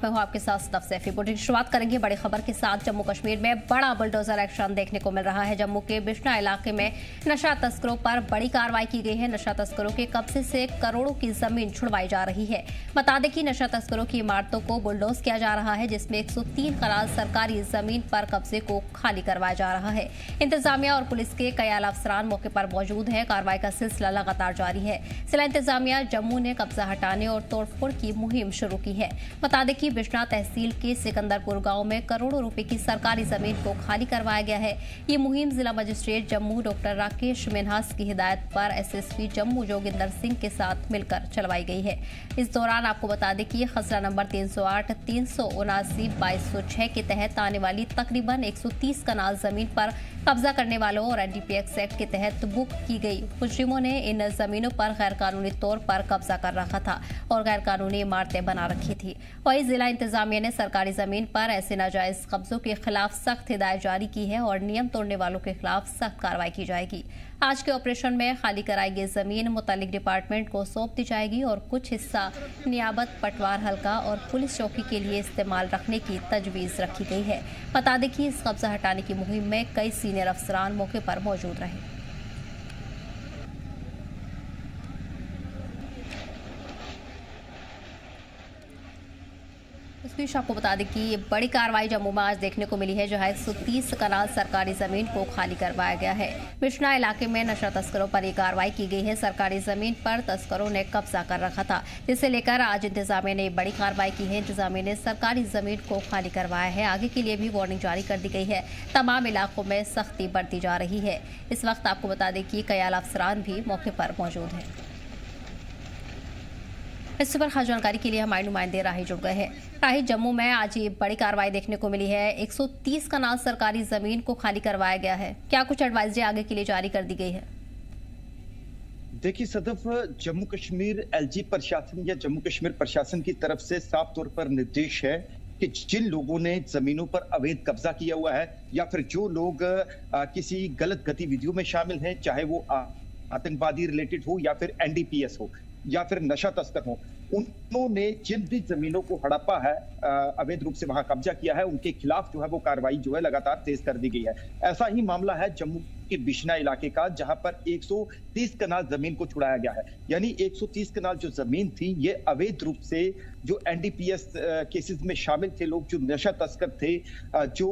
मैं हूं आपके साथ सदफ सैफी। बुलेटिन की शुरुआत करेंगे बड़ी खबर के साथ। जम्मू कश्मीर में बड़ा बुलडोजर एक्शन देखने को मिल रहा है। जम्मू के बिश्ना इलाके में नशा तस्करों पर बड़ी कार्रवाई की गई है। नशा तस्करों के कब्जे से करोड़ों की जमीन छुड़वाई जा रही है। बता दें कि नशा तस्करों की इमारतों को बुलडोज किया जा रहा है, जिसमें 103 कनाल सरकारी जमीन पर कब्जे को खाली करवाया जा रहा है। इंतजामिया और पुलिस के कई आला अफसरान मौके पर मौजूद हैं। कार्रवाई का सिलसिला लगातार जारी है। जिला इंतजामिया जम्मू ने कब्जा हटाने और तोड़फोड़ की मुहिम शुरू की है। बता दें कि बिश्ना तहसील के सिकंदरपुर गांव में करोड़ों रुपए की सरकारी जमीन को खाली करवाया गया है। ये मुहिम जिला मजिस्ट्रेट जम्मू डॉक्टर राकेश मिन्हास की हिदायत पर एसएसपी जम्मू जोगिंदर सिंह के साथ मिलकर चलवाई गई है। इस दौरान आपको बता दें कि खसरा नंबर 308, 379, 2206 के तहत आने वाली तकरीबन 130 कनाल जमीन पर कब्जा करने वालों और एनडीपीएस एक्ट के तहत बुक की गई मुजरिमों ने इन जमीनों पर गैर कानूनी तौर पर कब्जा कर रखा था और गैर कानूनी इमारतें बना रखी थी। वहीं जिला इंतजामिया ने सरकारी जमीन पर ऐसे नाजायज कब्जों के खिलाफ सख्त हिदायत जारी की है और नियम तोड़ने वालों के खिलाफ सख्त कार्रवाई की जाएगी। आज के ऑपरेशन में खाली कराई गई जमीन मुतालिक डिपार्टमेंट को सौंप दी जाएगी और कुछ हिस्सा नियाबत, पटवार हल्का और पुलिस चौकी के लिए इस्तेमाल रखने की तजवीज रखी गई है। बता दें कि इस कब्जा हटाने की मुहिम में कई सीनियर अफसरान मौके पर मौजूद रहे। इस बीच आपको बता दें कि ये बड़ी कार्रवाई जम्मू में आज देखने को मिली है, जहां 130 कनाल सरकारी जमीन को खाली करवाया गया है। बिश्ना इलाके में नशा तस्करों पर यह कार्रवाई की गई है। सरकारी जमीन पर तस्करों ने कब्जा कर रखा था, जिसे लेकर आज इंतजामिया ने बड़ी कार्रवाई की है। इंतजामिया ने सरकारी जमीन को खाली करवाया है। आगे के लिए भी वार्निंग जारी कर दी गई है। तमाम इलाकों में सख्ती बरती जा रही है। इस वक्त आपको बता दें कि कई आला अफसरान भी मौके पर मौजूद हैं। इस पर खास जानकारी के लिए हमारे नुमाइंदे राही जुड़ गए हैं। राही, जम्मू में आज ये बड़ी कार्रवाई देखने को मिली है। 130 कनाल सरकारी जमीन को खाली करवाया गया है। क्या कुछ एडवाइजरी आगे के लिए जारी कर दी गई है? देखिए सदफ, जम्मू कश्मीर एलजी प्रशासन या जम्मू कश्मीर प्रशासन की तरफ से साफ तौर पर निर्देश है कि जिन लोगों ने जमीनों पर अवैध कब्जा किया हुआ है या फिर जो लोग किसी गलत गतिविधियों में शामिल हैं, चाहे वो आतंकवादी रिलेटेड हो या फिर एनडीपीएस हो या फिर नशा तस्कर हो, उन्होंने जिन भी जमीनों को हड़पा है, अवैध रूप से वहां कब्जा किया है, उनके खिलाफ जो है वो कार्रवाई जो है लगातार तेज कर दी गई है। ऐसा ही मामला है जम्मू के बिश्ना इलाके का, जहां पर 130 कनाल जमीन को छुड़ाया गया है। यानी 130 कनाल जो जमीन थी, ये अवैध रूप से जो एनडीपीएस केसेस में शामिल थे लोग, जो नशा तस्कर थे, जो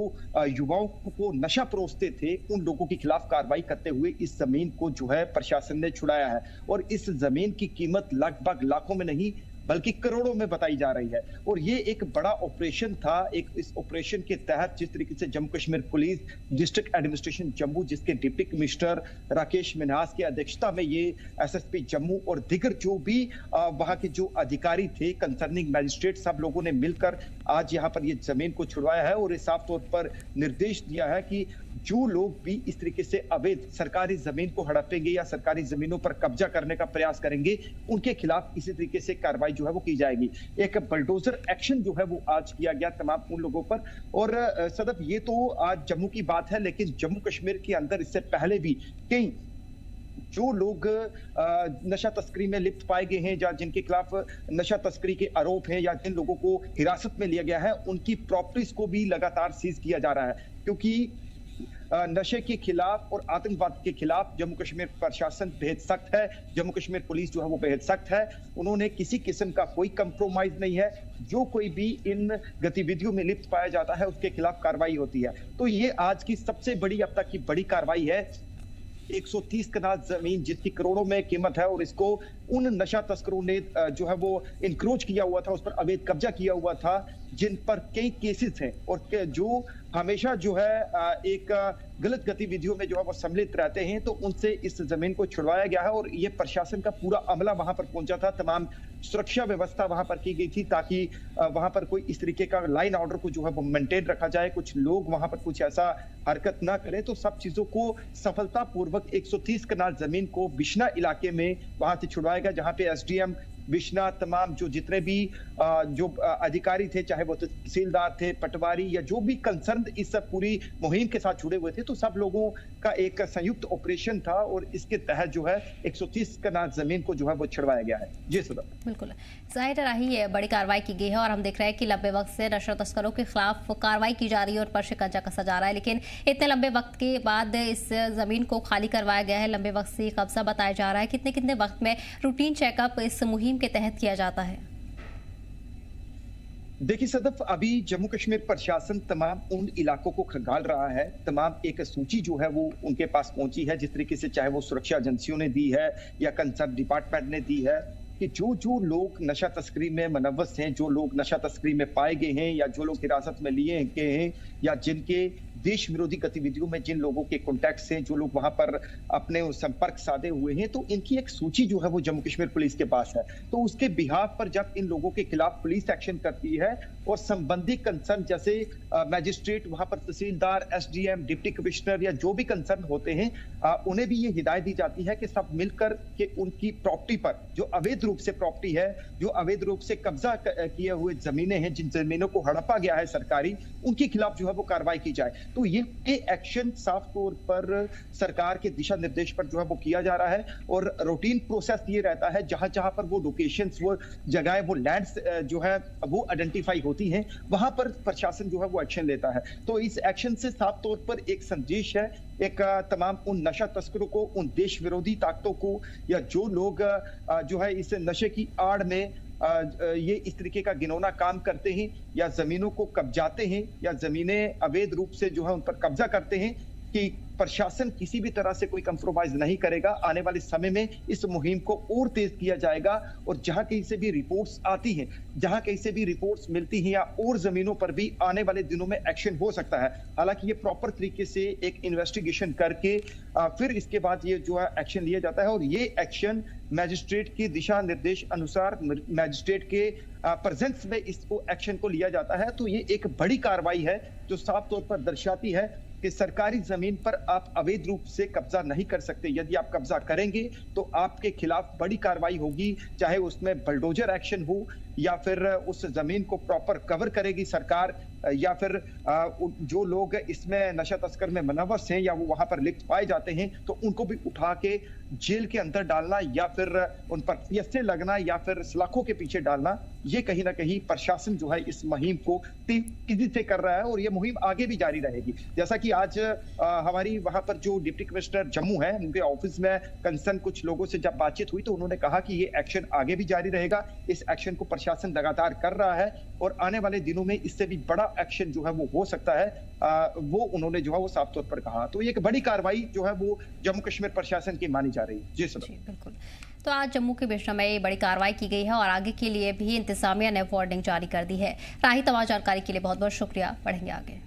युवाओं को नशा परोसते थे, उन लोगों के खिलाफ कार्रवाई करते हुए इस जमीन को जो है प्रशासन ने छुड़ाया है। और इस जमीन की कीमत लगभग लाखों में नहीं बल्कि करोड़ों में बताई जा रही है। और ये एक बड़ा ऑपरेशन था। इस ऑपरेशन के तहत जिस तरीके से Jammu Kashmir police district administration Jammu, जिसके डिप्टी कमिश्नर राकेश मिन्हास की अध्यक्षता में ये एसएसपी जम्मू और दिगर जो भी वहां के जो अधिकारी थे, कंसर्निंग मैजिस्ट्रेट, सब लोगों ने मिलकर आज यहाँ पर ये जमीन को छुड़वाया है। और ये साफ तौर पर निर्देश दिया है कि जो लोग भी इस तरीके से अवैध सरकारी जमीन को हड़पेंगे या सरकारी जमीनों पर कब्जा करने का प्रयास करेंगे, उनके खिलाफ इसी तरीके से कार्रवाई जो है वो की जाएगी। एक बुलडोजर एक्शन जो है वो आज किया गया तमाम उन लोगों पर। और सदफ, ये तो आज जम्मू की बात है, लेकिन जम्मू कश्मीर के अंदर इससे पहले भी कई जो लोग नशा तस्करी में लिप्त पाए गए हैं या जिनके खिलाफ नशा तस्करी के आरोप हैं या जिन लोगों को हिरासत में लिया गया है, उनकी प्रॉपर्टीज को भी लगातार सीज किया जा रहा है। क्योंकि नशे के खिलाफ और आतंकवाद के खिलाफ जम्मू कश्मीर प्रशासन बेहद सख्त है। जम्मू कश्मीर पुलिस जो है वो बेहद सख्त है। उन्होंने किसी किस्म का कोई कंप्रोमाइज नहीं है। जो कोई भी इन गतिविधियों में लिप्त पाया जाता है, उसके खिलाफ कार्रवाई होती है। तो ये आज की सबसे बड़ी, अब तक की बड़ी कार्रवाई है। 130 कनाल जमीन जिसकी करोड़ों में कीमत है, और इसको उन नशा तस्करों ने जो है वो इंक्रोच किया हुआ था, उस पर अवैध कब्जा किया हुआ था, जिन पर कई केसेस हैं और जो हमेशा जो है एक गलत गतिविधियों में जो है वो सम्मिलित रहते हैं। तो उनसे इस जमीन को छुड़वाया गया है और ये प्रशासन का पूरा अमला वहां पर पहुंचा था। तमाम सुरक्षा व्यवस्था वहां पर की गई थी ताकि वहां पर कोई इस तरीके का लाइन ऑर्डर को जो है वो मेंटेन रखा जाए, कुछ लोग वहां पर कुछ ऐसा हरकत ना करें। तो सब चीजों को सफलतापूर्वक 130 कनाल जमीन को बिश्ना इलाके में वहां से छुड़वाया गया, जहां पे एसडीएम बिश्ना, तमाम जो जितने भी जो अधिकारी थे, चाहे वो तहसीलदार थे, पटवारी या जो भी कंसर्न इस पूरी मुहिम के साथ जुड़े हुए थे, तो सब लोगों का एक संयुक्त ऑपरेशन था और इसके तहत जो है 130 कनाल जमीन को जो है वो छिड़वाया गया है। जी सदा, बिल्कुल जाहिर रही बड़ी कार्रवाई की गई है और हम देख रहे हैं कि लंबे वक्त से नशा तस्करों के खिलाफ कार्रवाई की जा रही है और पर शिकंजा कसा जा रहा है, लेकिन इतने लंबे वक्त के बाद इस जमीन को खाली करवाया गया है। लंबे वक्त से कब्जा बताया जा रहा है। कितने कितने वक्त में रूटीन चेकअप इस मुहिम के तहत किया जाता है? देखिए सदफ, अभी जम्मू कश्मीर प्रशासन तमाम उन इलाकों को खंगाल रहा है। तमाम एक सूची जो है वो उनके पास पहुंची है, जिस तरीके से चाहे वो सुरक्षा एजेंसियों ने दी है या कंसर्न डिपार्टमेंट ने दी है, कि जो जो लोग नशा तस्करी में मुलव्वस हैं, जो लोग नशा तस्करी में पाए गए हैं या जो लोग हिरासत में लिए गए हैं या जिनके देश विरोधी गतिविधियों में जिन लोगों के कॉन्टैक्ट्स हैं, जो लोग वहां पर अपने संपर्क साधे हुए हैं, तो इनकी एक सूची जो है वो जम्मू कश्मीर पुलिस के पास है। तो उसके बिहाफ पर जब इन लोगों के खिलाफ पुलिस एक्शन करती है और संबंधित कंसर्न जैसे मैजिस्ट्रेट, वहां पर तहसीलदार, एसडीएम, डिप्टी कमिश्नर या जो भी कंसर्न होते हैं, उन्हें भी ये हिदायत दी जाती है कि सब मिलकर के उनकी प्रॉपर्टी पर जो अवैध रूप से प्रॉपर्टी है, जो अवैध रूप से कब्जा किए हुए जमीनें हैं, जिन जमीनों को हड़पा गया है सरकारी, उनके खिलाफ जो है वो कार्रवाई की जाए। तो ये एक्शन साफ तौर पर सरकार के दिशा निर्देश पर जो है वो किया जा रहा है और रूटीन प्रोसेस ये रहता है, जहां जहां पर वो लोकेशंस, वो जगह, वो लैंड्स जो है वो आइडेंटिफाई होती हैं, वहां पर प्रशासन जो है वो एक्शन लेता है। तो इस एक्शन से साफ तौर पर एक संदेश है, एक तमाम उन नशा तस्करों को, उन देश विरोधी ताकतों को या जो लोग जो है इस नशे की आड़ में ये इस तरीके का घिनौना काम करते हैं या जमीनों को कब्जाते हैं या जमीनें अवैध रूप से जो है उन पर कब्जा करते हैं, कि प्रशासन किसी भी तरह से कोई कंप्रोमाइज नहीं करेगा। आने वाले समय में इस मुहिम को और तेज किया जाएगा और जहां कहीं से भी रिपोर्ट्स आती हैं, जहां कहीं से भी रिपोर्ट्स मिलती हैं या और जमीनों पर भी आने वाले दिनों में एक्शन हो सकता है। हालांकि ये प्रॉपर तरीके से एक इन्वेस्टिगेशन करके फिर इसके बाद ये जो है एक्शन लिया जाता है और ये एक्शन मैजिस्ट्रेट के दिशा निर्देश अनुसार, मैजिस्ट्रेट के प्रेजेंस में इसको एक्शन को लिया जाता है। तो ये एक बड़ी कार्रवाई है जो साफ तौर पर दर्शाती है कि सरकारी जमीन पर आप अवैध रूप से कब्जा नहीं कर सकते। यदि आप कब्जा करेंगे तो आपके खिलाफ बड़ी कार्रवाई होगी, चाहे उसमें बलडोजर एक्शन हो या फिर उस जमीन को प्रॉपर कवर करेगी सरकार, या फिर जो लोग इसमें नशा तस्कर में मुलव्वस हैं या वो वहां पर लिप्त पाए जाते हैं तो उनको भी उठा के जेल के अंदर डालना या फिर उन पर पीएसए लगना या फिर सलाखों के पीछे डालना, ये कहीं ना कहीं प्रशासन जो है इस मुहिम को तेजी से कर रहा है और ये मुहिम आगे भी जारी रहेगी। जैसा कि आज हमारी वहां पर जो डिप्टी कमिश्नर जम्मू है, उनके ऑफिस में कंसर्न कुछ लोगों से जब बातचीत हुई तो उन्होंने कहा कि ये एक्शन आगे भी जारी रहेगा। इस एक्शन को प्रशासन लगातार कर रहा है और आने वाले दिनों में इससे भी बड़ा एक्शन जो है वो हो सकता है, वो उन्होंने जो है वो साफ तौर पर कहा। तो ये एक बड़ी कार्रवाई जो है वो जम्मू कश्मीर प्रशासन की मानी जा रही है। जी सर, बिल्कुल। तो आज जम्मू के बिश्ना में बड़ी कार्रवाई की गई है और आगे के लिए भी इंतजामिया ने वार्निंग जारी कर दी है। राही, तमाम जानकारी के लिए बहुत बहुत शुक्रिया। बढ़ेंगे आगे।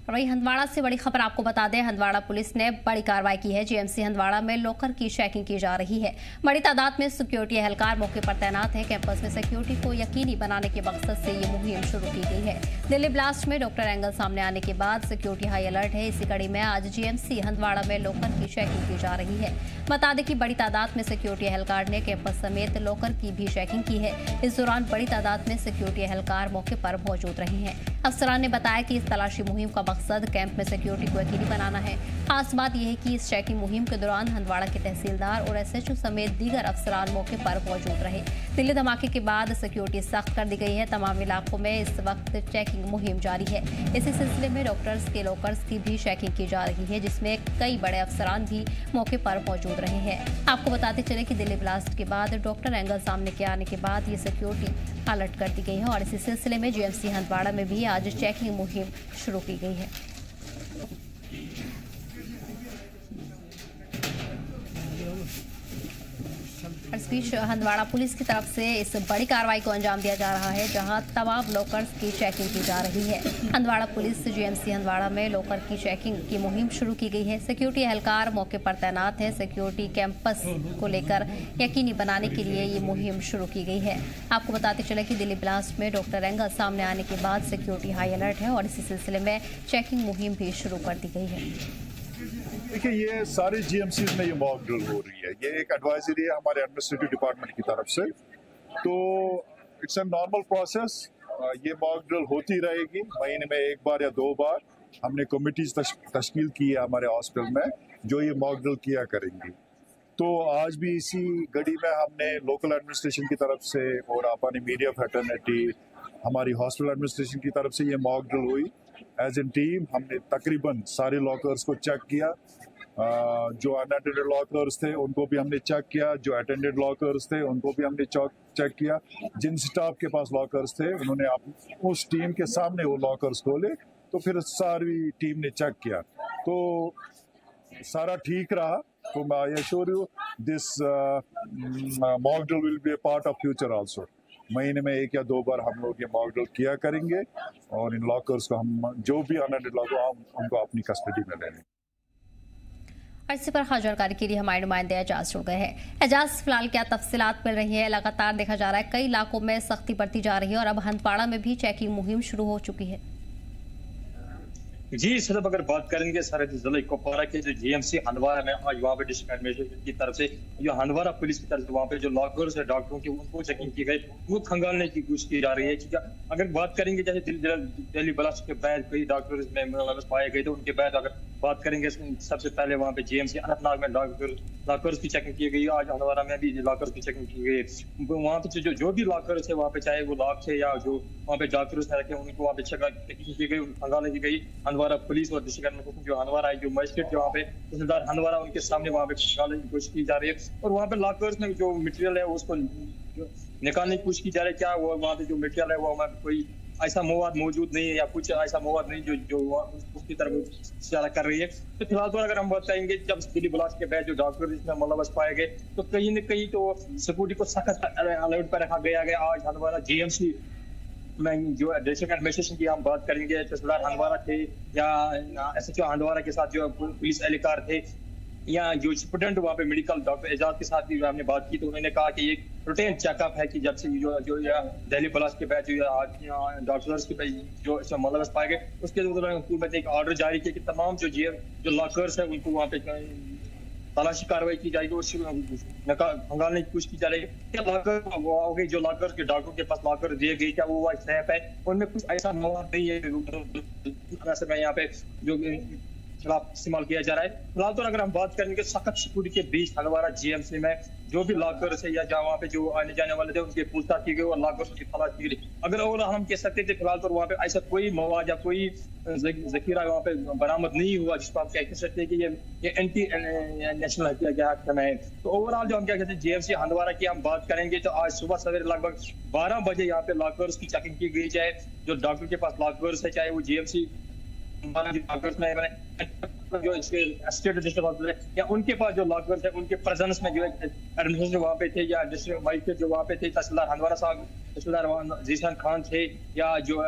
और वही हंदवाड़ा से बड़ी खबर आपको बता दें, हंदवाड़ा पुलिस ने बड़ी कार्रवाई की है। जीएमसी हंदवाड़ा में लॉकर की चेकिंग की जा रही है। बड़ी तादाद में सिक्योरिटी एहलकार मौके पर तैनात है। कैंपस में सिक्योरिटी को यकीनी बनाने के मकसद से ये मुहिम शुरू की गई है। दिल्ली ब्लास्ट में डॉक्टर एंगल सामने आने के बाद सिक्योरिटी हाई अलर्ट है। इसी कड़ी में आज जीएमसी हंदवाड़ा में लॉकर की चेकिंग की जा रही है। बता दें कि बड़ी तादाद में सिक्योरिटी एहलकार ने कैंपस समेत लॉकर की भी चेकिंग की है। इस दौरान बड़ी तादाद में सिक्योरिटी एहलकार मौके पर मौजूद रहे हैं। अफसरान ने बताया कि इस तलाशी मुहिम का मकसद कैंप में सिक्योरिटी को यकीनी बनाना है। खास बात यह है कि इस चेकिंग मुहिम के दौरान हंदवाड़ा के तहसीलदार और एसएचओ समेत दीगर अफसरान मौके पर मौजूद रहे। दिल्ली धमाके के बाद सिक्योरिटी सख्त कर दी गई है। तमाम इलाकों में इस वक्त चेकिंग मुहिम जारी है। इसी सिलसिले में डॉक्टर्स के लॉकर्स की भी चेकिंग की जा रही है, जिसमें कई बड़े अफसरान भी मौके पर मौजूद रहे हैं। आपको बताते चले कि दिल्ली ब्लास्ट के बाद डॉक्टर एंगल सामने के आने के बाद ये सिक्योरिटी अलर्ट कर दी गई है और इसी सिलसिले में जीएमसी हंदवाड़ा में भी आज चेकिंग मुहिम शुरू की गई है। इस बीच हंदवाड़ा पुलिस की तरफ से इस बड़ी कार्रवाई को अंजाम दिया जा रहा है, जहां तमाम लॉकर्स की चेकिंग की जा रही है। हंदवाड़ा पुलिस जीएमसी हंदवाड़ा में लॉकर की चेकिंग की मुहिम शुरू की गई है। सिक्योरिटी एहलकार मौके पर तैनात है। सिक्योरिटी कैंपस को लेकर यकीनी बनाने के लिए ये मुहिम शुरू की गई है। आपको बताते चले कि दिल्ली ब्लास्ट में डॉक्टर एंगल सामने आने के बाद सिक्योरिटी हाई अलर्ट है और इसी सिलसिले में चेकिंग मुहिम भी शुरू कर दी गई है। देखिए, ये सारे जीएमसीज में ये मॉक ड्रिल हो रही है। ये एक एडवाइजरी है हमारे एडमिनिस्ट्रेटिव डिपार्टमेंट की तरफ से। तो इट्स अ नॉर्मल प्रोसेस, ये मॉक ड्रिल होती रहेगी, महीने में एक बार या 2 बार हमने कमिटीज तश्कील की है हमारे हॉस्पिटल में जो ये मॉक ड्रिल किया करेंगी। तो आज भी इसी घड़ी में हमने लोकल एडमिनिस्ट्रेशन की तरफ से और अपनी मीडिया फ्रेटर्निटी, हमारी हॉस्पिटल एडमिनिस्ट्रेशन की तरफ से ये मॉक ड्रिल हुई। एज ए टीम हमने तकरीबन सारे लॉकर्स को चेक किया, जो अनअटेंडेड लॉकर्स थे उनको भी हमने चेक किया, जो अटेंडेड लॉकर्स थे उनको भी हमने चेक किया। जिन स्टाफ के पास लॉकर्स थे उन्होंने उस टीम के सामने वो लॉकर्स खोले, तो फिर सारी टीम ने चेक किया तो सारा ठीक रहा। तो I assure you this mock drill will be A part of future also. महीने में 1 या 2 बार हम लोग ये मॉक ड्रिल किया करेंगे और इन लॉकर्स को हम जो भी अनअटेंडेड लॉकर हम उनको अपनी कस्टडी में ले लेंगे। इसी पर खास जानकारी के लिए हमारे नुमाइंदे एजाज जुड़ गए हैं। एजाज, फिलहाल क्या तफसीलात मिल रही है? लगातार देखा जा रहा है कई इलाकों में सख्ती बढ़ती जा रही है और अब हंदवाड़ा में भी चेकिंग मुहिम शुरू हो चुकी है। जी सदब, अगर बात करेंगे सरहदी जिले कुपवारा के जो जीएमसी हंदवाड़ा में आज वहाँ पे डिस्ट्रिक्ट एडमिनिस्ट्रेशन की तरफ से जो हंदवाड़ा पुलिस की तरफ से वहाँ पे जो लॉकर्स है डॉक्टरों की उनको चेकिंग की गई, वो खंगालने की कोशिश की जा रही है। ठीक है, अगर बात करेंगे जैसे दिल्ली ब्लास्ट के बाद कई डॉक्टर्स में मुलव्वस पाए गए, तो उनके बाद अगर बात करेंगे सबसे पहले वहाँ पे जीएमसी अनंतनाग में लॉकर्स की चेकिंग की गई, आज हंदवाड़ा में भी लॉकर्स की चेकिंग की गई। वहाँ पे जो भी लॉकर्स है वहाँ पे चाहे वो लॉक थे या जो वहाँ पे डॉक्टर्स रखे उनको वहाँ पे चेकिंग की गई, खंगालने की गई। हंदवाड़ा पुलिस और जो हंदवाड़ा है, जो मजिस्ट्रेट जो वहाँ पे तहसीलदार हंदवाड़ा, उनके सामने वहाँ पे निकालने की कोशिश की जा रही है और वहाँ पे लॉकर्स में जो मटेरियल है उसको निकालने की कोशिश की जा रही है। क्या वो वहाँ पे जो मटेरियल है वो कोई ऐसा मवाद मौजूद नहीं है या कुछ ऐसा मवाद नहीं जो उसकी तरफ इशारा कर रही है। तो फिलहाल तो अगर हम बात करेंगे जब दिल्ली ब्लास्ट के बाद जो डॉक्टर इसमें मुलव्वस पाए गए, तो कहीं न कहीं तो सिक्योरिटी को सख्त अलर्ट पर रखा गया। आज हंदवाड़ा जीएमसी में जो डिस्ट्रिक्ट एडमिनिस्ट्रेशन की हम बात करेंगे, तहसीलदार हंदवाड़ा थे या एसएचओ हंदवाड़ा के साथ जो पुलिस एहलकार थे या जो स्टूडेंट वहाँ पे मेडिकल डॉक्टर एजाज के साथ भी हमने बात की, तो उन्होंने कहा कि एक रूटीन चेकअप है कि जब से जो दिल्ली ब्लास्ट के बाद जो डॉक्टर्स के जो मुलव्वस पाए गए, उसके दौरान हुकूमत ने एक ऑर्डर जारी किया कि तमाम जो लॉकर्स है उनको वहाँ पे तलाशी कार्रवाई की जाएगी और खंगालने की कोशिश की जा रही है। क्या लॉकर जो लॉकर के डॉक्टर के पास लॉकर दिए गए, क्या वो सेफ है? उनमें कुछ ऐसा मवाद नहीं है यहाँ पे जो खिलाफ इस्तेमाल किया जा रहा है। फिलहाल तो अगर हम बात करेंगे सख्त सिक्योरिटी के बीच हंदवाड़ा जीएमसी में जो भी लॉकर है या जहाँ वहाँ पे जो आने जाने वाले थे उनके पूछताछ की गई और लॉकर की तलाश की गई। अगर और हम कह सकते थे फिलहाल तो वहाँ पे ऐसा कोई मवाद या कोई जखीरा वहाँ पे बरामद नहीं हुआ जिसको आप कह सकते हैं कि ये एंटी नेशनल हत्या है। तो ओवरऑल जो हम क्या कहते हैं जीएमसी हंदवाड़ा की हम बात करेंगे तो आज सुबह सवेरे लगभग 12 बजे यहाँ पे लॉकर्स की चेकिंग की गई, चाहे जो डॉक्टर के पास लॉकर्स है, चाहे वो जीएमसी जो स्टेट डिस्ट्रिक्ट हॉस्पिटल है या उनके पास जो लॉकर्स है उनके प्रेजेंस में जो एडमिनिस्ट्रेशन वहाँ पे थे या डिस्ट्रिक्ट मजिस्ट्रेट जो वहाँ पे थे, तहसीलदार हंदवाड़ा साहब, तहसीलदार जीशान खान थे या जो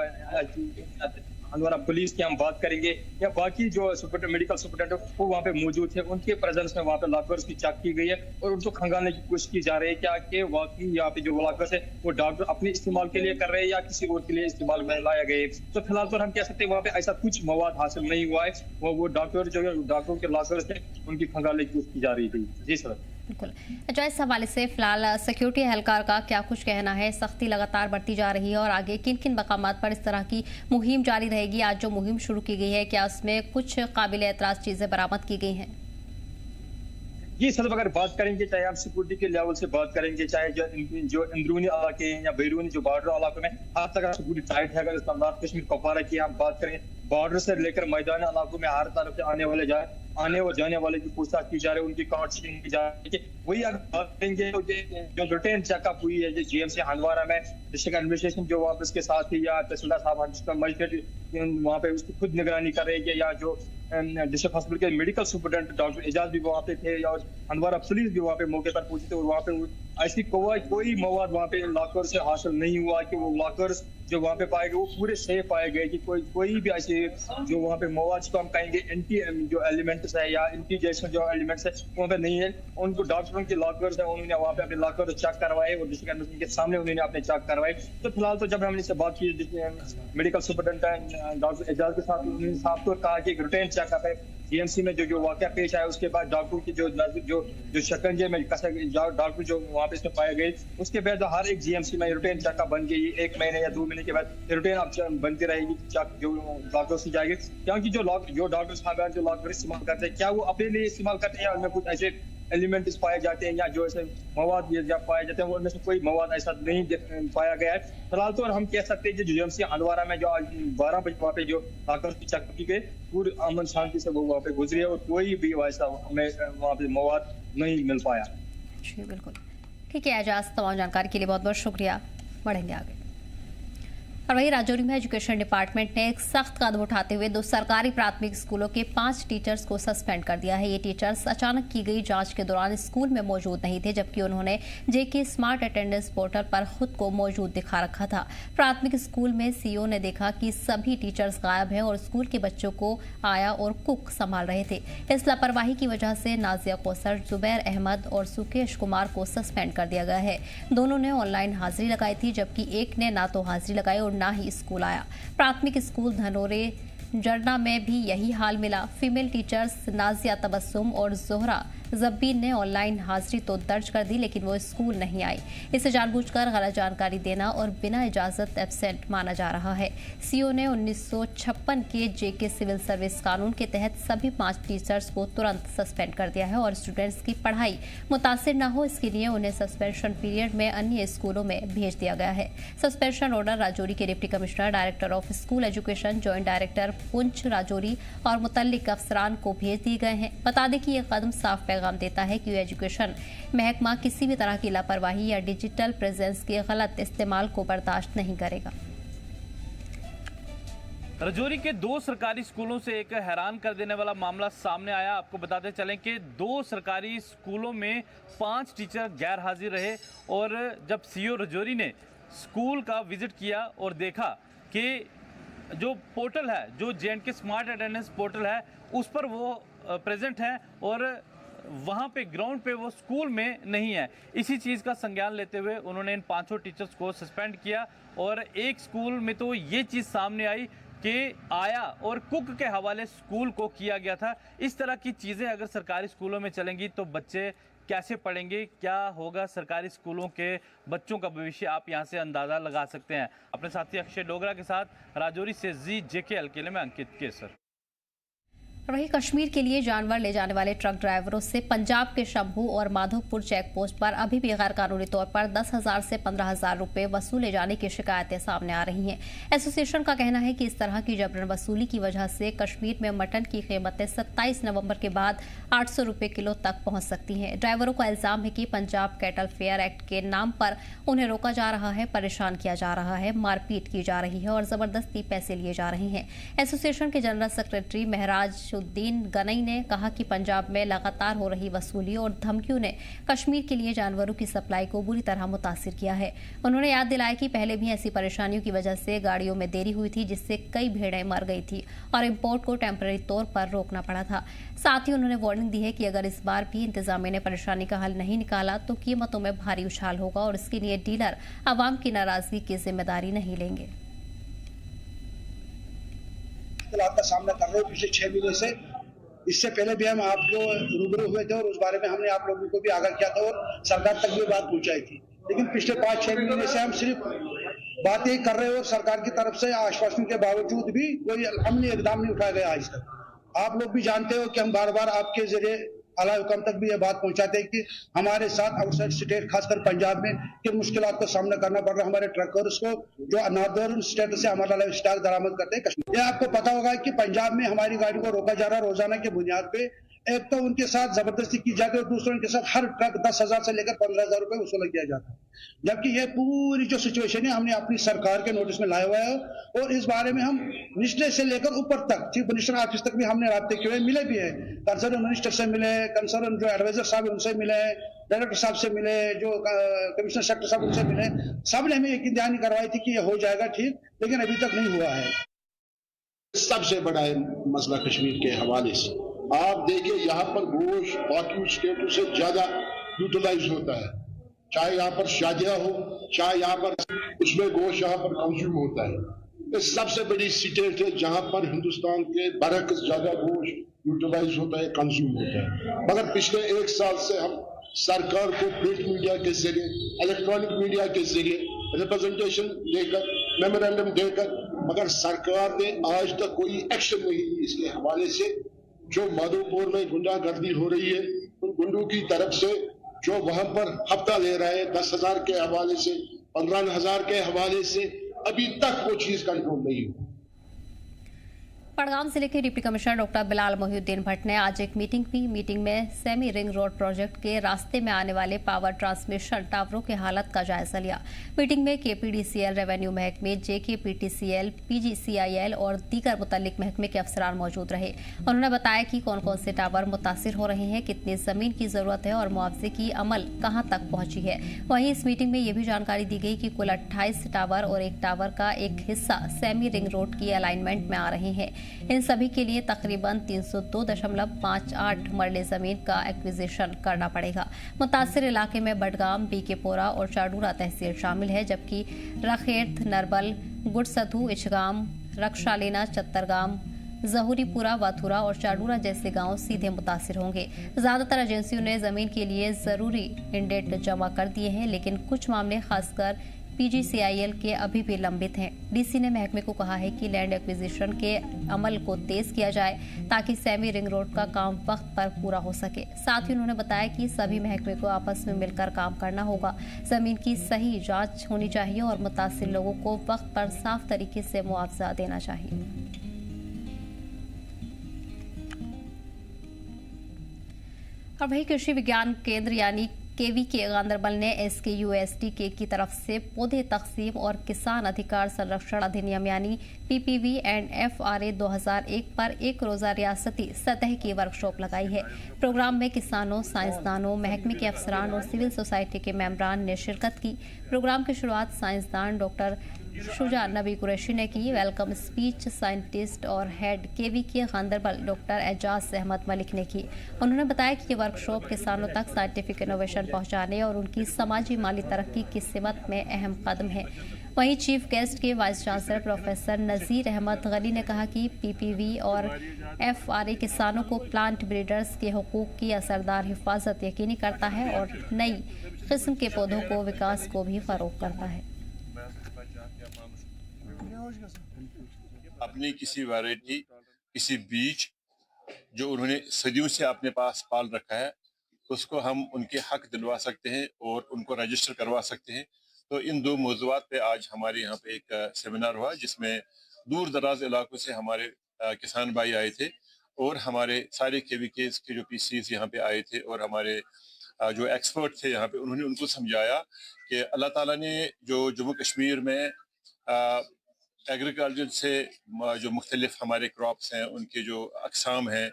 हंदवाड़ा पुलिस की हम बात करेंगे या बाकी जो मेडिकल सुपरिटेंडेंट वो वहाँ पे मौजूद थे, उनके प्रेजेंस में वहाँ पे लॉकर्स की चेक की गई है और उनको खंगालने की कोशिश की जा रही है क्या कि वाकई यहाँ पे जो लॉकर्स है वो डॉक्टर अपने इस्तेमाल के लिए कर रहे हैं या किसी और के लिए इस्तेमाल में लाया गया। तो फिलहाल तो हम कह सकते हैं वहाँ पे ऐसा कुछ मवाद हासिल नहीं हुआ है, वो डॉक्टर जो है डॉक्टरों के लॉकर्स थे उनकी खंगालने की कोशिश की जा रही थी। जी सर, बिल्कुल। अच्छा, इस हवाले से फिलहाल सिक्योरिटी एहलकार का क्या कुछ कहना है? सख्ती लगातार बढ़ती जा रही है और आगे किन किन मकामात पर इस तरह की मुहिम जारी रहेगी? आज जो मुहिम शुरू की गई है क्या उसमें कुछ काबिल एतराज चीजें बरामद की गई हैं? जी सर, अगर बात करेंगे चाहे आप सिक्योरिटी के लेवल से बात करेंगे, चाहे जो अंदरूनी इलाके हैं या बैरूनी जो बॉर्डर इलाकों में हर तरह सिक्योरिटी टाइट है। अगर नॉर्थ कश्मीर कुपवारा की हम बात करें, बॉर्डर से लेकर मैदानी इलाकों में हर तरफ से आने और जाने वाले की पूछताछ की जा रही है, उनकी काउंसलिंग की जा रही है। वही अगर बात करेंगे तो जो रूटीन चेकअप हुई है जीएमसी हंदवाड़ा में, डिस्ट्रिक्ट एडमिनिस्ट्रेशन जो वहाँ पे उसके साथ ही या तहसीलदार साहब मजिस्ट्रेट वहाँ पे उसकी खुद निगरानी कर रही है या जो डिस्ट्रिक्ट हॉस्पिटल के मेडिकल सुपरिटेंडेंट डॉक्टर एजाज भी वहाँ पे थे और हंदवाड़ा पुलिस भी वहाँ पे मौके पर पहुंची थे और वहाँ पे ऐसी कोई मवाद वहाँ पे लॉकर से हासिल नहीं हुआ कि वो लॉकर्स जो वहाँ पे पाए गए वो पूरे सेफ पाए गए कि कोई भी ऐसे जो वहाँ पे मवाद को हम कहेंगे एंटी जो एलिमेंट्स है या एंटी जैसे जो एलिमेंट्स है वहाँ पे नहीं है। उनको डॉक्टरों के लॉकर्स है उन्होंने वहाँ पे अपने लॉकर चेक करवाए और डिस्ट्रिक्ट एडमिनिस्ट्रेशन के सामने उन्होंने अपने चेक करवाए। तो फिलहाल तो जब हमने इससे बात की मेडिकल सुपरिटेंडेंट डॉक्टर एजाज के साथ, उन्होंने साफ तौर कहा कि रूटीन चेकअप है जीएमसी में जो वाकया पेश आया, उसके बाद डॉक्टरों की जो शिकंजे में डॉक्टर जो वहाँ पे इसमें पाए गए, उसके बाद हर एक जीएमसी में रूटीन चेकअप बन गई। 1 महीने या 2 महीने के बाद रूटीन अब बनती रहेगी, जो डॉक्टर से जाएगी। क्योंकि जो डॉक्टर साहब जो लॉकर इस्तेमाल करते हैं, क्या वो अपने लिए इस्तेमाल करते हैं या उनमें कुछ ऐसे एलिमेंट्स पाए जाते हैं या जो ऐसे मवाद पाए जाते हैं, उनमें से कोई मवाद ऐसा नहीं पाया गया है। फिलहाल तो हम कह सकते हैं कि जीएमसी हंदवाड़ा में जो आज 12 बजे वहाँ पे जो आकर की चेकअप की गई, पूरी अमन शांति से वो वहाँ पे गुजरी है और कोई भी वैसा हमें वहाँ पे मवाद नहीं मिल पाया। जी बिल्कुल, ठीक है एजाज, तमाम जानकारी के लिए बहुत बहुत शुक्रिया। बढ़ेंगे आगे। और वहीं राजौरी में एजुकेशन डिपार्टमेंट ने एक सख्त कदम उठाते हुए 2 सरकारी प्राथमिक स्कूलों के 5 टीचर्स को सस्पेंड कर दिया है। ये टीचर्स अचानक की गई जांच के दौरान स्कूल में मौजूद नहीं थे, जबकि उन्होंने जेके स्मार्ट अटेंडेंस पोर्टल पर खुद को मौजूद दिखा रखा था। प्राथमिक स्कूल में सीईओ ने देखा कि सभी टीचर्स गायब हैं और स्कूल के बच्चों को आया और कुक संभाल रहे थे। इस लापरवाही की वजह से नाजिया कौसर, जुबैर अहमद और सुकेश कुमार को सस्पेंड कर दिया गया है। दोनों ने ऑनलाइन हाजिरी लगाई थी, जबकि एक ने ना तो हाजिरी लगाई और ना ही स्कूल आया। प्राथमिक स्कूल धनोरे जरना में भी यही हाल मिला। फीमेल टीचर्स नाजिया तबस्सुम और जोहरा जब्बीन ने ऑनलाइन हाजिरी तो दर्ज कर दी, लेकिन वो स्कूल नहीं आई। इसे जानबूझकर गलत जानकारी देना और बिना इजाजत एब्सेंट माना जा रहा है। सीईओ ने 1956 के जेके सिविल सर्विस कानून के तहत सभी 5 टीचर्स को तुरंत सस्पेंड कर दिया है और स्टूडेंट्स की पढ़ाई मुतासिर न हो, इसके लिए उन्हें सस्पेंशन पीरियड में अन्य स्कूलों में भेज दिया गया है। सस्पेंशन ऑर्डर राजौरी के deputy commissioner, director of school education, joint director Poonch Rajouri और मुतल्लिक अफसरान को भेज दिए गए हैं। बता दें कि यह कदम साफ पैगाम देता है कि एजुकेशन महकमा किसी भी तरह की लापरवाही या डिजिटल प्रेजेंस के गलत इस्तेमाल को बर्दाश्त नहीं करेगा। राजौरी के 2 सरकारी स्कूलों से एक हैरान कर देने वाला मामला सामने आया। आपको बताते चलें कि 2 सरकारी स्कूलों में 5 टीचर गैर हाजिर रहे और जब सीईओ राजौरी ने स्कूल का विजिट किया और देखा कि जो पोर्टल है, जो जेएंडके स्मार्ट अटेंडेंस पोर्टल है, उस पर वो प्रेजेंट है और वहाँ पे ग्राउंड पे वो स्कूल में नहीं है। इसी चीज़ का संज्ञान लेते हुए उन्होंने इन 5 टीचर्स को सस्पेंड किया और एक स्कूल में तो ये चीज़ सामने आई कि आया और कुक के हवाले स्कूल को किया गया था। इस तरह की चीज़ें अगर सरकारी स्कूलों में चलेंगी तो बच्चे कैसे पढ़ेंगे, क्या होगा सरकारी स्कूलों के बच्चों का भविष्य, आप यहां से अंदाज़ा लगा सकते हैं। अपने साथी अक्षय डोगरा के साथ राजौरी से JKL के लिए मैं अंकित केसर। वहीं कश्मीर के लिए जानवर ले जाने वाले ट्रक ड्राइवरों से पंजाब के शंभू और माधोपुर चेक पोस्ट पर अभी भी गैर कानूनी तौर पर 10,000 से 15,000 रुपए वसूले जाने की शिकायतें सामने आ रही हैं। एसोसिएशन का कहना है कि इस तरह की जबरन वसूली की वजह से कश्मीर में मटन की कीमतें 27 नवंबर के बाद 800 रुपए किलो तक पहुंच सकती हैं। ड्राइवरों का इल्जाम है कि पंजाब कैटल फेयर एक्ट के नाम पर उन्हें रोका जा रहा है, परेशान किया जा रहा है, मारपीट की जा रही है और जबरदस्ती पैसे लिए जा रहे हैं। एसोसिएशन के जनरल सेक्रेटरी महराज उद्दीन गनई ने कहा कि पंजाब में लगातार हो रही वसूली और धमकियों ने कश्मीर के लिए जानवरों की सप्लाई को बुरी तरह मुतासिर किया है। उन्होंने याद दिलाया कि पहले भी ऐसी परेशानियों की वजह से गाड़ियों में देरी हुई थी, जिससे कई भेड़ें मर गई थी और इंपोर्ट को टेम्पररी तौर पर रोकना पड़ा था। साथ ही उन्होंने वार्निंग दी है कि अगर इस बार भी इंतजामिया ने परेशानी का हल नहीं निकाला तो कीमतों में भारी उछाल होगा और इसके लिए डीलर आवाम की नाराजगी की जिम्मेदारी नहीं लेंगे। का सामना कर रहे हैं पिछले 6 महीने से। इससे पहले भी हम आप लोग रूबरू हुए थे और उस बारे में हमने आप लोगों को भी आगाह किया था और सरकार तक भी बात पहुंचाई थी, लेकिन पिछले 5-6 महीने से हम सिर्फ बातें कर रहे हैं और सरकार की तरफ से आश्वासन के बावजूद भी कोई अमली इकदाम नहीं उठाया गया आज तक। आप लोग भी जानते हो कि हम बार बार आपके जरिए आला हुकम तक भी ये बात पहुंचाते हैं कि हमारे साथ आउटसाइड स्टेट, खासकर पंजाब में किन मुश्किलात का सामना करना पड़ रहा है हमारे ट्रकर्स को, जो नॉर्दर्न स्टेट से हमारा लाइव स्टॉक दरामद करते हैं कश्मीर। ये आपको पता होगा कि पंजाब में हमारी गाड़ी को रोका जा रहा है रोजाना की बुनियाद पे। एक तो उनके साथ जबरदस्ती की जाती है और दूसरे उनके साथ हर ट्रक 10,000 से लेकर 15,000 रुपए वसूल किया जाता है। जबकि ये पूरी जो सिचुएशन है हमने अपनी सरकार के नोटिस में लाया हुआ है और इस बारे में हम निचले से लेकर ऊपर तक चीफ मिनिस्टर ऑफिस तक भी हमने राब्ते किए, मिले भी है। कंसर्न मिनिस्टर से मिले, कंसर्न जो एडवाइजर साहब उनसे मिले, डायरेक्टर साहब से मिले, जो कमिश्नर सेक्रेटरी साहब उनसे मिले। सब ने हमें एक ध्यान करवाई थी कि ये हो जाएगा ठीक, लेकिन अभी तक नहीं हुआ है। सबसे बड़ा मसला कश्मीर के हवाले से आप देखिए, यहाँ पर गोश्त बाकी स्टेटों से ज्यादा यूटिलाइज होता है। चाहे यहाँ पर शादियां हो, चाहे यहाँ पर उसमें गोश्त यहाँ पर कंज्यूम होता है। ये सबसे बड़ी स्टेट है जहाँ पर हिंदुस्तान के बरक्स ज्यादा गोश्त यूटिलाइज होता है, कंज्यूम होता है। मगर पिछले 1 साल से हम सरकार को प्रिंट मीडिया के जरिए, इलेक्ट्रॉनिक मीडिया के जरिए रिप्रेजेंटेशन देकर, मेमोरेंडम देकर, मगर सरकार ने आज तक कोई एक्शन नहीं ली इसके हवाले से। जो माधोपुर में गुंडागर्दी हो रही है, उन गुंडों की तरफ से जो वहां पर हफ्ता ले रहे हैं 10,000 के हवाले से, 15,000 के हवाले से, अभी तक वो चीज कंट्रोल नहीं हुई। बड़गाम जिले के deputy commissioner doctor Bilal Mohiuddin Bhatt ने आज एक मीटिंग की। मीटिंग में सेमी रिंग रोड प्रोजेक्ट के रास्ते में आने वाले पावर ट्रांसमिशन टावरों की हालत का जायजा लिया। मीटिंग में केपीडीसीएल, रेवेन्यू महकमे, जेकेपीटीसीएल, पीजीसीआईएल और दीगर मुतल्लिक महकमे के अफसरान मौजूद रहे। उन्होंने बताया कि कौन कौन से टावर मुतासिर हो रहे हैं, कितनी जमीन की जरूरत है और मुआवजे की अमल कहां तक पहुंची है। वहीं इस मीटिंग में यह भी जानकारी दी गई कि कुल 28 टावर और एक टावर का एक हिस्सा सेमी रिंग रोड की अलाइनमेंट में आ रहे हैं। इन सभी के लिए तकरीबन 302.58 मरले जमीन का एक्विजिशन करना पड़ेगा। मुतासिर इलाके में बडगाम, बीकेपोरा और चाडूरा तहसील शामिल है, जबकि रखेर्थ, नरबल, गुड़सधु, इचगाम, रक्षालेना, चत्तरगाम, जहूरीपुरा, वाथुरा और चाडूरा जैसे गांव सीधे मुतासिर होंगे। ज्यादातर एजेंसियों ने जमीन के लिए जरूरी इंडेट जमा कर दिए हैं, लेकिन कुछ मामले खासकर पीजीसीआईएल के अभी भी लंबित हैं। डीसी ने महकमे को कहा है कि लैंड एक्विजिशन के अमल को तेज किया जाए ताकि सेमी रिंग रोड का काम वक्त पर पूरा हो सके। साथ ही उन्होंने बताया कि सभी महकमे को आपस में मिलकर काम करना होगा। जमीन की सही जांच होनी चाहिए और मुतासिर लोगों को वक्त पर साफ तरीके से मुआवजा देना चाहिए। और वही कृषि विज्ञान केंद्र यानी केवीके गांधरबल ने SKUSDK की तरफ से पौधे तकसीम और किसान अधिकार संरक्षण अधिनियम यानी PPV एंड FRA 2001 पर एक रोजा रियासती सतह की वर्कशॉप लगाई है। प्रोग्राम में किसानों, साइंसदानों, महकमे के अफसरान और सिविल सोसाइटी के मेंबरान ने शिरकत की। प्रोग्राम की शुरुआत साइंसदान डॉक्टर शुजा नबी कुरैशी ने की। वेलकम स्पीच साइंटिस्ट और head KVK Ganderbal doctor Ejaz Ahmad Malik ने की। उन्होंने बताया कि ये वर्कशॉप किसानों तक साइंटिफिक इनोवेशन पहुंचाने और उनकी समाजी माली तरक्की की सिमत में अहम कदम है। वहीं चीफ गेस्ट के vice chancellor professor Nazir Ahmad गली ने कहा कि PPV और FRA किसानों को प्लांट ब्रीडर्स के हुकूक की असरदार हिफाजत यकीनी करता है और नई किस्म के पौधों को विकास को भी फरोग करता है। अपनी किसी वैरायटी, किसी बीज जो उन्होंने सदियों से अपने पास पाल रखा है, उसको हम उनके हक दिलवा सकते हैं और उनको रजिस्टर करवा सकते हैं। तो इन दो मौज़ूआत पे आज हमारे यहाँ पे एक सेमिनार हुआ, जिसमें दूर दराज इलाकों से हमारे किसान भाई आए थे और हमारे सारे KVK के जो PCs यहाँ पे आए थे और हमारे जो एक्सपर्ट थे यहाँ पे, उन्होंने उनको समझाया कि अल्लाह ताला ने जो जम्मू कश्मीर में एग्रीकल्चर से जो मुख्तलिफ हमारे क्रॉप्स हैं, उनके जो अक़साम हैं,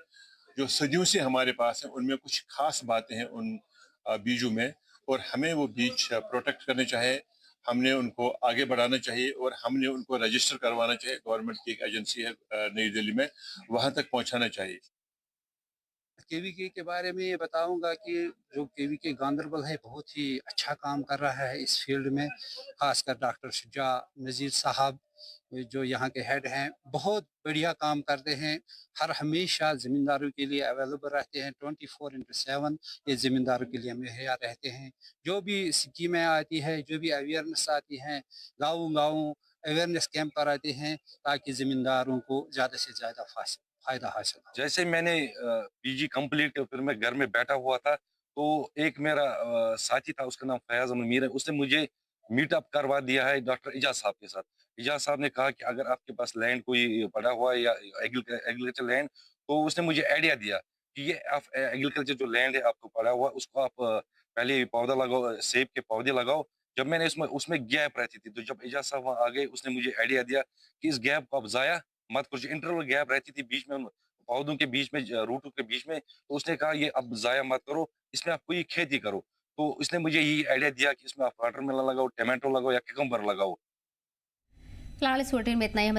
जो सदियों से हमारे पास हैं, उनमें कुछ खास बातें हैं उन बीजों में, और हमें वो बीज प्रोटेक्ट करने चाहिए, हमने उनको आगे बढ़ाना चाहिए और हमने उनको रजिस्टर करवाना चाहिए। गवर्नमेंट की एक एजेंसी है नई दिल्ली में, वहाँ तक पहुँचाना चाहिए। KVK के बारे में ये बताऊंगा कि जो KVK गांधरबल है बहुत ही अच्छा काम कर रहा है इस फील्ड में। खासकर डॉक्टर शुजा नज़ीर साहब जो यहाँ के हेड हैं, बहुत बढ़िया काम करते हैं। हर हमेशा ज़मींदारों के लिए अवेलेबल रहते हैं। 24/7 ये ज़मींदारों के लिए मुहैया रहते हैं। जो भी स्कीमें आती है, जो भी अवेयरनेस आती हैं, गाँव अवेयरनेस कैंप कराते हैं ताकि ज़मींदारों को ज़्यादा से ज़्यादा फायदा हासिल हो। जैसे मैंने PG कंप्लीट फिर मैं घर में बैठा हुआ था, तो एक मेरा साथी था, उसका नाम फयाज अहमद मीर है, उसने मुझे मीटअप करवा दिया है डॉक्टर एजाज साहब के साथ। एजाज साहब ने कहा कि अगर आपके पास लैंड कोई पड़ा हुआ है या एग्रीकल्चर लैंड, तो उसने मुझे आइडिया दिया कि ये आप एग्रीकल्चर जो लैंड है आपको पड़ा हुआ, उसको आप पहले पौधा लगाओ, सेब के पौधे लगाओ। जब मैंने उसमें गैप रहती थी, तो जब एजाज साहब वहाँ आ गए, उसने मुझे आइडिया दिया कि इस गैप को आप जाया मत करो। इंटरवल गैप रहती थी बीच में, पौधों के बीच में, रूटों के बीच में, तो उसने कहा ये अब जाया मत करो, इसमें आप कोई खेती करो। तो इसने मुझे यही आइडिया दिया कि इसमें आप वाटरमेलन लगाओ, टमाटो लगाओ या कुकुम्बर लगाओ। फिलहाल इस बुलेटिन में इतना ही।